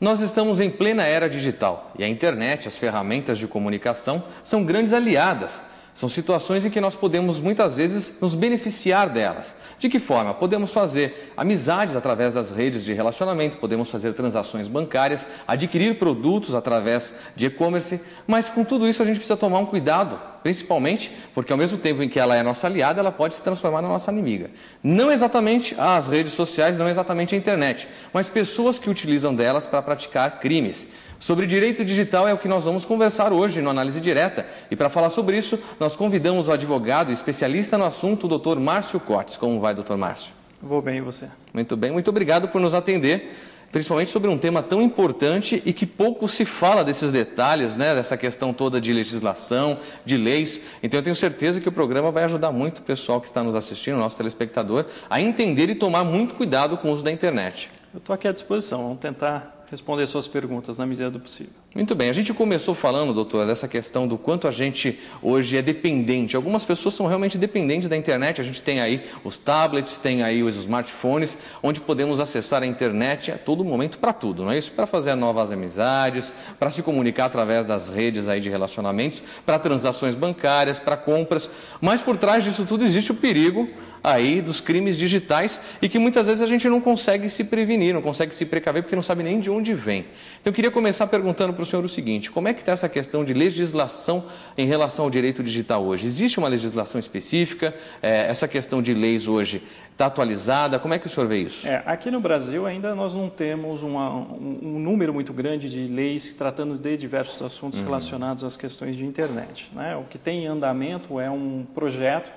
Nós estamos em plena era digital e a internet, as ferramentas de comunicação são grandes aliadas. São situações em que nós podemos muitas vezes nos beneficiar delas. De que forma? Podemos fazer amizades através das redes de relacionamento, podemos fazer transações bancárias, adquirir produtos através de e-commerce, mas com tudo isso a gente precisa tomar um cuidado, principalmente porque ao mesmo tempo em que ela é nossa aliada, ela pode se transformar na nossa inimiga. Não exatamente as redes sociais, não exatamente a internet, mas pessoas que utilizam delas para praticar crimes. Sobre direito digital é o que nós vamos conversar hoje no Análise Direta. E para falar sobre isso, nós convidamos o advogado e especialista no assunto, o Dr. Márcio Cortes. Como vai, Dr. Márcio? Vou bem, e você? Muito bem, muito obrigado por nos atender, principalmente sobre um tema tão importante e que pouco se fala desses detalhes, né? Dessa questão toda de legislação, de leis. Então eu tenho certeza que o programa vai ajudar muito o pessoal que está nos assistindo, o nosso telespectador, a entender e tomar muito cuidado com o uso da internet. Eu estou aqui à disposição, vamos tentar responder suas perguntas na medida do possível. Muito bem, a gente começou falando, doutor, dessa questão do quanto a gente hoje é dependente. Algumas pessoas são realmente dependentes da internet. A gente tem aí os tablets, tem aí os smartphones, onde podemos acessar a internet a todo momento para tudo, não é isso? Para fazer novas amizades, para se comunicar através das redes aí de relacionamentos, para transações bancárias, para compras. Mas por trás disso tudo existe o perigo aí dos crimes digitais e que muitas vezes a gente não consegue se prevenir, não consegue se precaver porque não sabe nem de onde vem. Então eu queria começar perguntando para o senhor o seguinte: como é que está essa questão de legislação em relação ao direito digital hoje? Existe uma legislação específica? Essa questão de leis hoje está atualizada? Como é que o senhor vê isso? Aqui no Brasil ainda nós não temos um número muito grande de leis tratando de diversos assuntos relacionados às questões de internet, né? O que tem em andamento é um projeto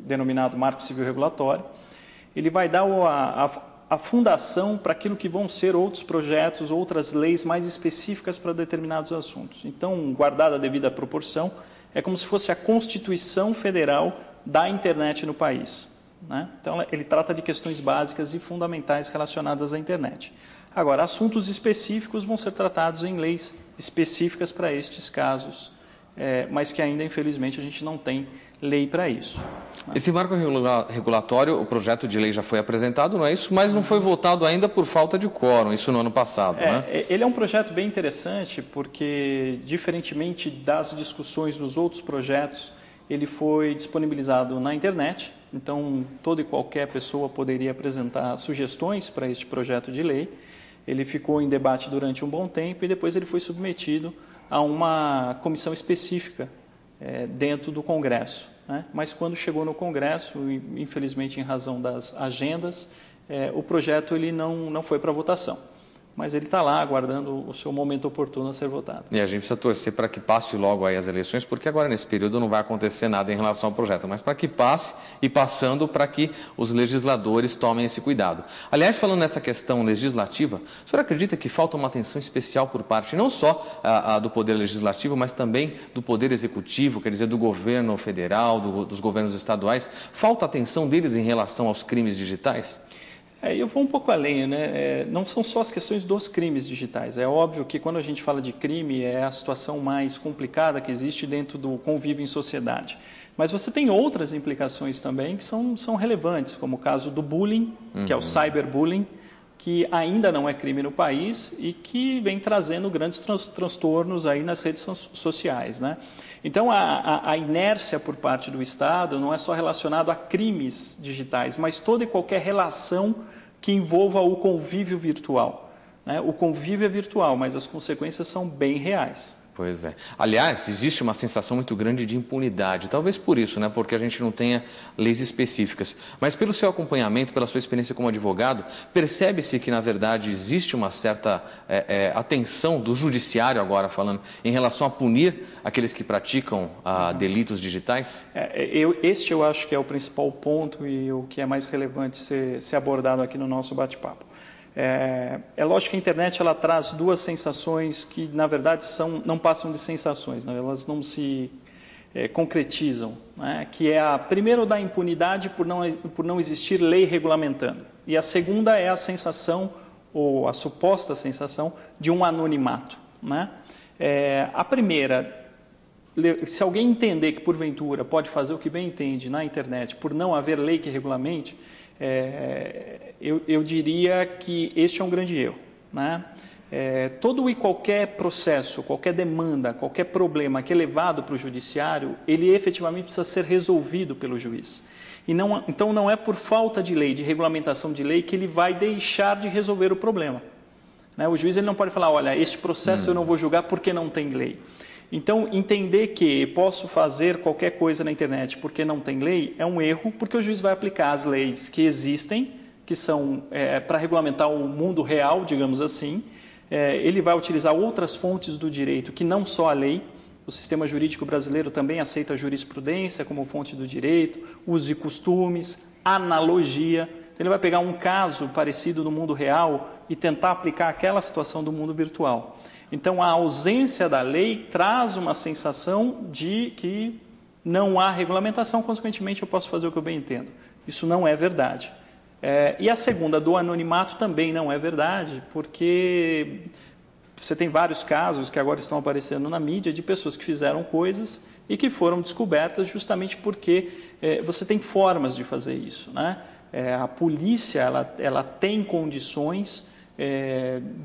denominado Marco Civil Regulatório. Ele vai dar a fundação para aquilo que vão ser outros projetos, outras leis mais específicas para determinados assuntos. Então, guardada a devida proporção, é como se fosse a Constituição Federal da internet no país, né? Então, ele trata de questões básicas e fundamentais relacionadas à internet. Agora, assuntos específicos vão ser tratados em leis específicas para estes casos, mas que ainda, infelizmente, a gente não tem lei para isso. Esse marco regulatório, o projeto de lei já foi apresentado, não é isso? Mas não foi votado ainda por falta de quórum, isso no ano passado, né? Ele é um projeto bem interessante porque, diferentemente das discussões dos outros projetos, ele foi disponibilizado na internet. Então, toda e qualquer pessoa poderia apresentar sugestões para este projeto de lei. Ele ficou em debate durante um bom tempo e depois ele foi submetido a uma comissão específica dentro do Congresso, né? Mas quando chegou no Congresso, infelizmente em razão das agendas, o projeto ele não foi para votação. Mas ele está lá aguardando o seu momento oportuno a ser votado. E a gente precisa torcer para que passe logo aí as eleições, porque agora nesse período não vai acontecer nada em relação ao projeto, mas para que passe e passando para que os legisladores tomem esse cuidado. Aliás, falando nessa questão legislativa, o senhor acredita que falta uma atenção especial por parte não só do Poder Legislativo, mas também do Poder Executivo, quer dizer, do governo federal, dos governos estaduais? Falta atenção deles em relação aos crimes digitais? Eu vou um pouco além, né? Não são só as questões dos crimes digitais. É óbvio que quando a gente fala de crime é a situação mais complicada que existe dentro do convívio em sociedade. Mas você tem outras implicações também que são relevantes, como o caso do bullying, que é o cyberbullying, que ainda não é crime no país e que vem trazendo grandes transtornos aí nas redes sociais, né? Então, a inércia por parte do Estado não é só relacionado a crimes digitais, mas toda e qualquer relação que envolva o convívio virtual, né? O convívio é virtual, mas as consequências são bem reais. Pois é. Aliás, existe uma sensação muito grande de impunidade, talvez por isso, né? Porque a gente não tenha leis específicas. Mas pelo seu acompanhamento, pela sua experiência como advogado, percebe-se que, na verdade, existe uma certa atenção do judiciário, agora falando, em relação a punir aqueles que praticam delitos digitais? Este eu acho que é o principal ponto e o que é mais relevante ser abordado aqui no nosso bate-papo. É lógico que a internet ela traz duas sensações que, na verdade, não passam de sensações, né? Elas não se concretizam, né? Que é a primeira da impunidade por não existir lei regulamentando. E a segunda é a sensação, ou a suposta sensação, de um anonimato, né? A primeira, se alguém entender que, porventura, pode fazer o que bem entende na internet por não haver lei que regulamente, eu diria que este é um grande erro, né? todo e qualquer processo, qualquer demanda, qualquer problema que é levado para o judiciário, ele efetivamente precisa ser resolvido pelo juiz. Então não é por falta de lei, de regulamentação de lei, que ele vai deixar de resolver o problema. O juiz ele não pode falar, olha, este processo eu não vou julgar porque não tem lei. Então, entender que posso fazer qualquer coisa na internet porque não tem lei é um erro, porque o juiz vai aplicar as leis que existem, que são para regulamentar o mundo real, digamos assim. Ele vai utilizar outras fontes do direito que não só a lei. O sistema jurídico brasileiro também aceita a jurisprudência como fonte do direito, usos e costumes, analogia. Então, ele vai pegar um caso parecido no mundo real e tentar aplicar aquela situação do mundo virtual. Então, a ausência da lei traz uma sensação de que não há regulamentação, consequentemente eu posso fazer o que eu bem entendo. Isso não é verdade. E a segunda, do anonimato, também não é verdade, porque você tem vários casos que agora estão aparecendo na mídia de pessoas que fizeram coisas e que foram descobertas justamente porque você tem formas de fazer isso, né? A polícia ela tem condições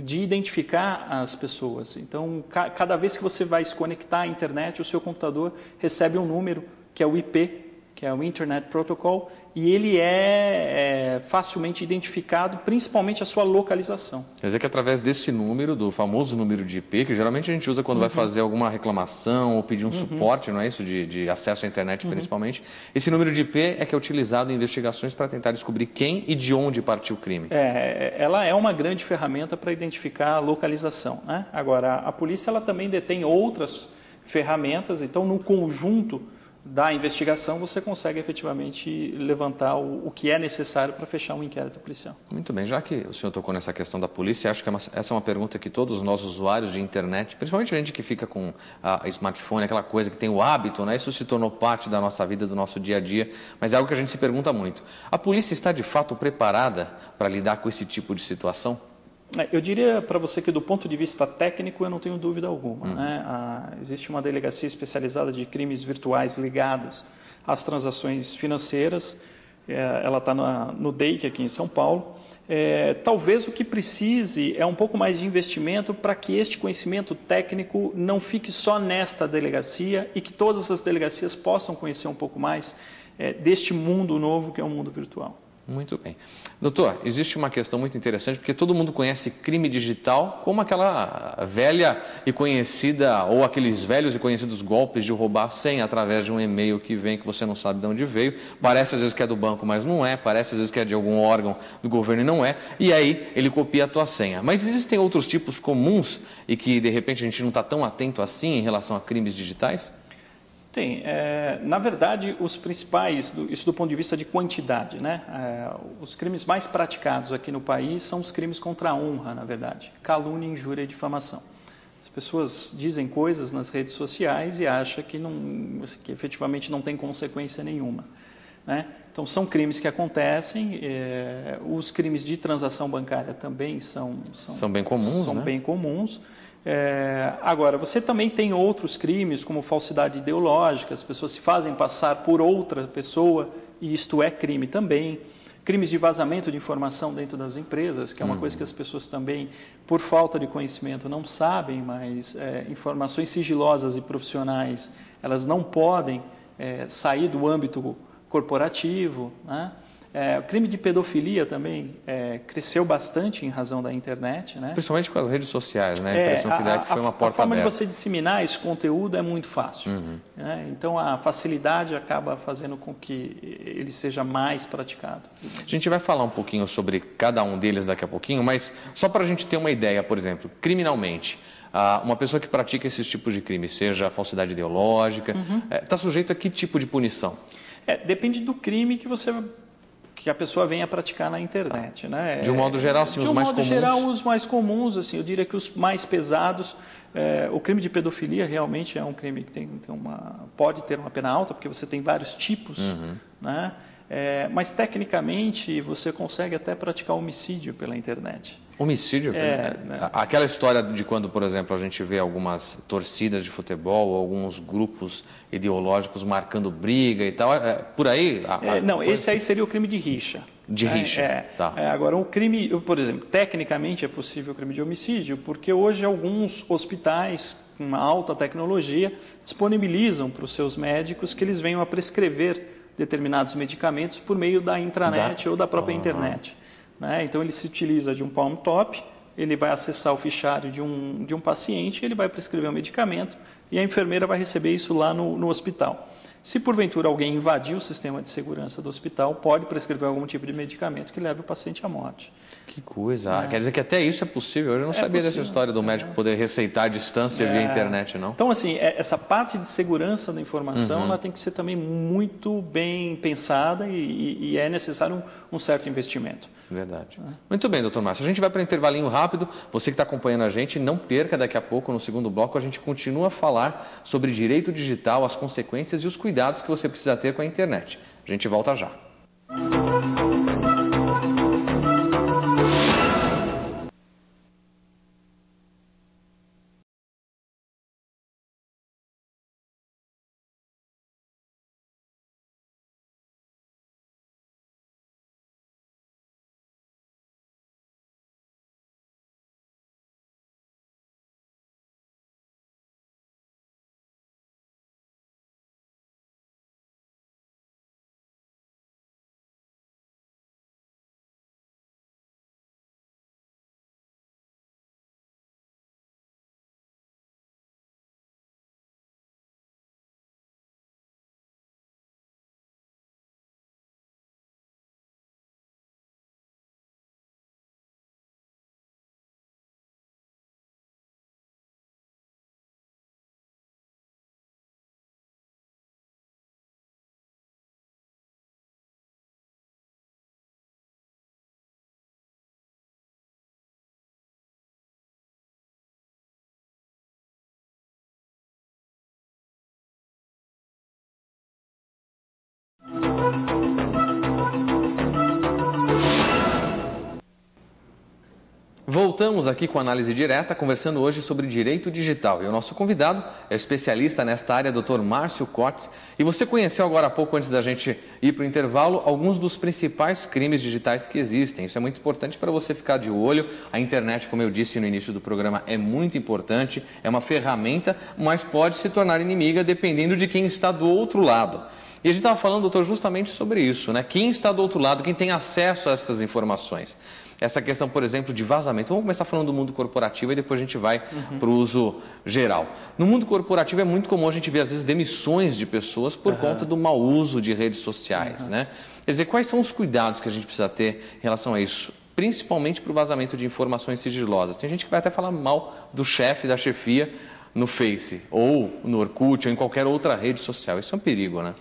de identificar as pessoas. Então, cada vez que você vai se conectar à internet, o seu computador recebe um número, que é o IP, que é o Internet Protocol, e ele é facilmente identificado, principalmente a sua localização. Quer dizer que através desse número, do famoso número de IP, que geralmente a gente usa quando vai fazer alguma reclamação ou pedir um suporte, não é isso, de acesso à internet principalmente, esse número de IP é que é utilizado em investigações para tentar descobrir quem e de onde partiu o crime. Ela é uma grande ferramenta para identificar a localização, né? Agora, a polícia ela também detém outras ferramentas, então no conjunto da investigação, você consegue efetivamente levantar o que é necessário para fechar um inquérito policial. Muito bem, já que o senhor tocou nessa questão da polícia, acho que essa é uma pergunta que todos nós usuários de internet, principalmente a gente que fica com a smartphone, aquela coisa que tem o hábito, né? Isso se tornou parte da nossa vida, do nosso dia a dia, mas é algo que a gente se pergunta muito. A polícia está de fato preparada para lidar com esse tipo de situação? Eu diria para você que do ponto de vista técnico eu não tenho dúvida alguma. Né? Existe uma delegacia especializada de crimes virtuais ligados às transações financeiras, ela está no DEIC aqui em São Paulo. Talvez o que precise é um pouco mais de investimento para que este conhecimento técnico não fique só nesta delegacia e que todas as delegacias possam conhecer um pouco mais deste mundo novo que é o mundo virtual. Muito bem. Doutor, existe uma questão muito interessante, porque todo mundo conhece crime digital como aquela velha e conhecida, ou aqueles velhos e conhecidos golpes de roubar senha através de um e-mail que vem, que você não sabe de onde veio, parece às vezes que é do banco, mas não é, parece às vezes que é de algum órgão do governo e não é, e aí ele copia a tua senha. Mas existem outros tipos comuns e que de repente a gente não está tão atento assim em relação a crimes digitais? Tem. Na verdade, os principais, isso do ponto de vista de quantidade, né? Os crimes mais praticados aqui no país são os crimes contra a honra, na verdade. Calúnia, injúria e difamação. As pessoas dizem coisas nas redes sociais e acham que efetivamente não tem consequência nenhuma, né? Então, são crimes que acontecem. Os crimes de transação bancária também são bem comuns, são né? bem comuns. Agora, você também tem outros crimes, como falsidade ideológica, as pessoas se fazem passar por outra pessoa, e isto é crime também. Crimes de vazamento de informação dentro das empresas, que é uma coisa que as pessoas também, por falta de conhecimento, não sabem, mas informações sigilosas e profissionais, elas não podem sair do âmbito corporativo, né? O crime de pedofilia também cresceu bastante em razão da internet, né? Principalmente com as redes sociais, né? A impressão que dá que foi uma porta aberta. A forma de você disseminar esse conteúdo é muito fácil. Né? Então, a facilidade acaba fazendo com que ele seja mais praticado. A gente vai falar um pouquinho sobre cada um deles daqui a pouquinho, mas só para a gente ter uma ideia, por exemplo, criminalmente, uma pessoa que pratica esses tipos de crimes, seja falsidade ideológica, está sujeito a que tipo de punição? Depende do crime que a pessoa venha praticar na internet, né? De um modo geral, sim, os mais comuns? De um modo geral, os mais comuns, assim, eu diria que os mais pesados, o crime de pedofilia realmente é um crime que pode ter uma pena alta, porque você tem vários tipos, né? Mas tecnicamente você consegue até praticar homicídio pela internet. Homicídio? Aquela história de quando, por exemplo, a gente vê algumas torcidas de futebol, ou alguns grupos ideológicos marcando briga e tal, por aí? Não, esse aí seria o crime de rixa. de rixa. Tá. Agora, o crime, por exemplo, tecnicamente é possível o crime de homicídio, porque hoje alguns hospitais com uma alta tecnologia disponibilizam para os seus médicos que eles venham a prescrever determinados medicamentos por meio da intranet ou da própria internet. Né? Então, ele se utiliza de um palm top, ele vai acessar o fichário de um paciente, ele vai prescrever um medicamento e a enfermeira vai receber isso lá no hospital. Se porventura alguém invadir o sistema de segurança do hospital, pode prescrever algum tipo de medicamento que leve o paciente à morte. Que coisa. Quer dizer que até isso é possível. Eu não sabia dessa história do médico poder receitar à distância via internet, não. Então, assim, essa parte de segurança da informação ela tem que ser também muito bem pensada e é necessário um certo investimento. Verdade. Muito bem, doutor Márcio. A gente vai para um intervalinho rápido. Você que está acompanhando a gente, não perca, daqui a pouco, no segundo bloco, a gente continua a falar sobre direito digital, as consequências e os cuidados que você precisa ter com a internet. A gente volta já. Voltamos aqui com Análise Direta, conversando hoje sobre direito digital. E o nosso convidado é especialista nesta área, Dr. Márcio Cortes. E você conheceu agora há pouco, antes da gente ir para o intervalo, alguns dos principais crimes digitais que existem. Isso é muito importante para você ficar de olho. A internet, como eu disse no início do programa, é muito importante, é uma ferramenta, mas pode se tornar inimiga dependendo de quem está do outro lado. E a gente estava falando, doutor, justamente sobre isso, né? Quem está do outro lado, quem tem acesso a essas informações. Essa questão, por exemplo, de vazamento. Vamos começar falando do mundo corporativo e depois a gente vai para o uso geral. No mundo corporativo é muito comum a gente ver, às vezes, demissões de pessoas por conta do mau uso de redes sociais, né? Quer dizer, quais são os cuidados que a gente precisa ter em relação a isso? Principalmente para o vazamento de informações sigilosas. Tem gente que vai até falar mal do chefe, da chefia no Face, ou no Orkut, ou em qualquer outra rede social. Isso é um perigo, né?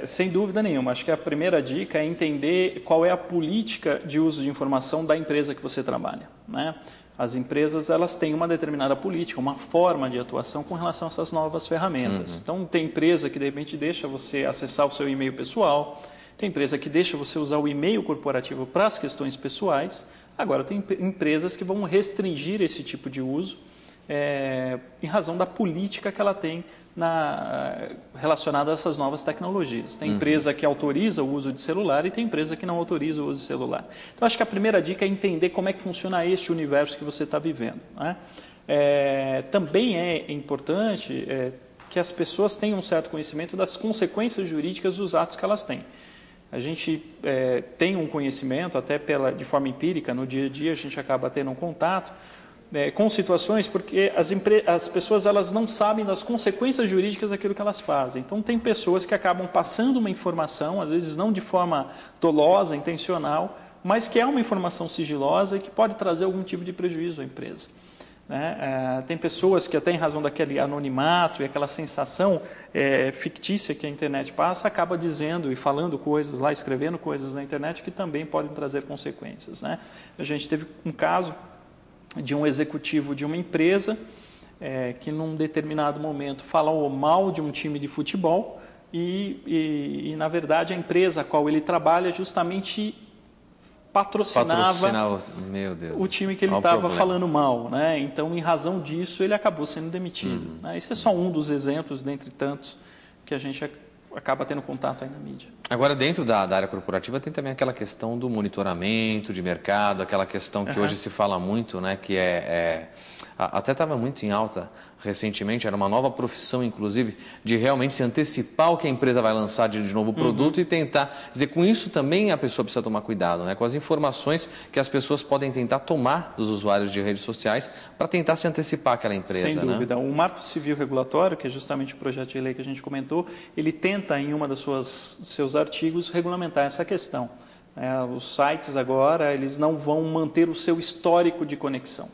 Sem dúvida nenhuma. Acho que a primeira dica é entender qual é a política de uso de informação da empresa que você trabalha, né? As empresas, elas têm uma determinada política, uma forma de atuação com relação a essas novas ferramentas. Então, tem empresa que, de repente, deixa você acessar o seu e-mail pessoal, tem empresa que deixa você usar o e-mail corporativo para as questões pessoais. Agora, tem empresas que vão restringir esse tipo de uso em razão da política que ela tem relacionada a essas novas tecnologias. Tem empresa que autoriza o uso de celular e tem empresa que não autoriza o uso de celular. Então, acho que a primeira dica é entender como é que funciona este universo que você está vivendo, né? Também é importante que as pessoas tenham um certo conhecimento das consequências jurídicas dos atos que elas têm. A gente tem um conhecimento, até de forma empírica, no dia a dia a gente acaba tendo um contato com situações porque as pessoas elas não sabem das consequências jurídicas daquilo que elas fazem. Então, tem pessoas que acabam passando uma informação, às vezes não de forma dolosa, intencional, mas que é uma informação sigilosa e que pode trazer algum tipo de prejuízo à empresa, né? Tem pessoas que até em razão daquele anonimato e aquela sensação fictícia que a internet passa, acaba dizendo e falando coisas lá, escrevendo coisas na internet que também podem trazer consequências, né? A gente teve um caso de um executivo de uma empresa que num determinado momento falou mal de um time de futebol e na verdade a empresa a qual ele trabalha justamente patrocinava meu Deus, o time que ele estava falando mal, né? Então, em razão disso, ele acabou sendo demitido, né? Esse é só um dos exemplos, dentre tantos, que a gente acaba tendo contato aí na mídia. Agora, dentro da área corporativa, tem também aquela questão do monitoramento de mercado, aquela questão que hoje se fala muito, né, que até estava muito em alta recentemente, era uma nova profissão, inclusive, de realmente se antecipar o que a empresa vai lançar de novo produto e tentar... dizer, com isso também a pessoa precisa tomar cuidado, né, com as informações que as pessoas podem tentar tomar dos usuários de redes sociais para tentar se antecipar àquela empresa. Sem dúvida. O Marco Civil Regulatório, que é justamente o projeto de lei que a gente comentou, ele tenta, em uma dos seus artigos, regulamentar essa questão. Os sites agora, eles não vão manter o seu histórico de conexão.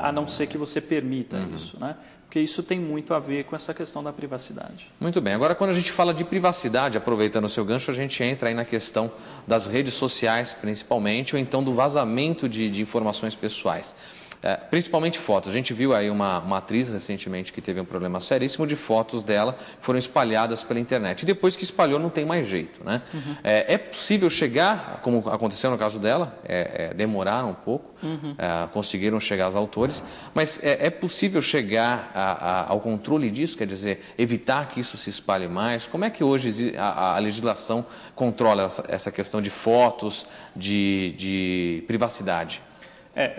A não ser que você permita isso, né? Porque isso tem muito a ver com essa questão da privacidade. Muito bem. Agora, quando a gente fala de privacidade, aproveitando o seu gancho, a gente entra aí na questão das redes sociais, principalmente, ou então do vazamento de informações pessoais. Principalmente fotos. A gente viu aí uma atriz recentemente que teve um problema seríssimo de fotos dela que foram espalhadas pela internet. E depois que espalhou, não tem mais jeito, né? É possível chegar, como aconteceu no caso dela, demoraram um pouco, conseguiram chegar aos autores, mas é possível chegar ao controle disso, quer dizer, evitar que isso se espalhe mais? Como é que hoje a legislação controla essa questão de fotos, de privacidade?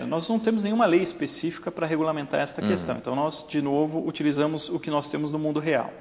Nós não temos nenhuma lei específica para regulamentar esta questão. Então, nós, de novo, utilizamos o que nós temos no mundo real.